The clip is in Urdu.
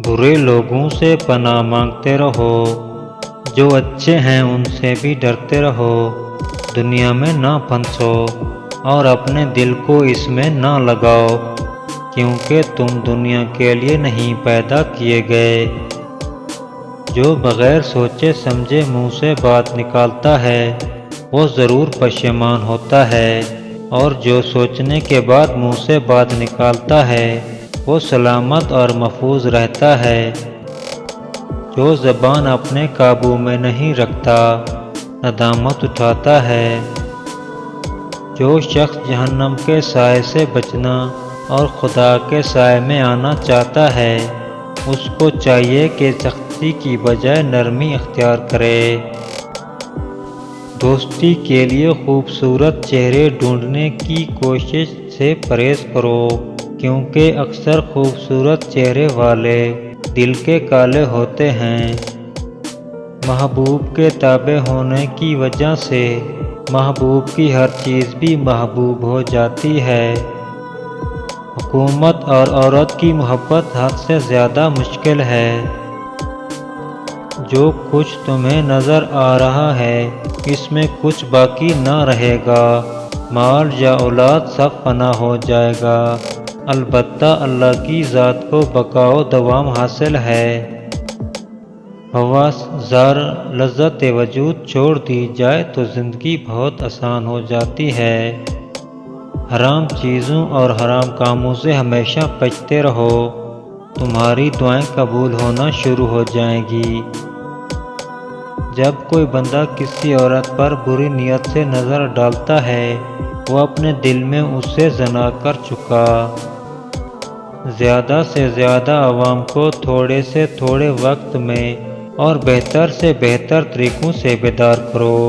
برے لوگوں سے پناہ مانگتے رہو، جو اچھے ہیں ان سے بھی ڈرتے رہو۔ دنیا میں نہ پھنسو اور اپنے دل کو اس میں نہ لگاؤ، کیونکہ تم دنیا کے لیے نہیں پیدا کیے گئے۔ جو بغیر سوچے سمجھے منہ سے بات نکالتا ہے وہ ضرور پشیمان ہوتا ہے، اور جو سوچنے کے بعد منہ سے بات نکالتا ہے وہ سلامت اور محفوظ رہتا ہے۔ جو زبان اپنے قابو میں نہیں رکھتا ندامت اٹھاتا ہے۔ جو شخص جہنم کے سائے سے بچنا اور خدا کے سائے میں آنا چاہتا ہے اس کو چاہیے کہ سختی کی بجائے نرمی اختیار کرے۔ دوستی کے لیے خوبصورت چہرے ڈھونڈنے کی کوشش سے پرہیز کرو، کیونکہ اکثر خوبصورت چہرے والے دل کے کالے ہوتے ہیں۔ محبوب کے تابع ہونے کی وجہ سے محبوب کی ہر چیز بھی محبوب ہو جاتی ہے۔ حکومت اور عورت کی محبت حد سے زیادہ مشکل ہے۔ جو کچھ تمہیں نظر آ رہا ہے اس میں کچھ باقی نہ رہے گا، مال یا اولاد سب فنا ہو جائے گا، البتہ اللہ کی ذات کو بقا و دوام حاصل ہے۔ حواس زار لذت وجود چھوڑ دی جائے تو زندگی بہت آسان ہو جاتی ہے۔ حرام چیزوں اور حرام کاموں سے ہمیشہ بچتے رہو، تمہاری دعائیں قبول ہونا شروع ہو جائیں گی۔ جب کوئی بندہ کسی عورت پر بری نیت سے نظر ڈالتا ہے وہ اپنے دل میں اس سے زنا کر چکا۔ زیادہ سے زیادہ عوام کو تھوڑے سے تھوڑے وقت میں اور بہتر سے بہتر طریقوں سے بیدار کرو۔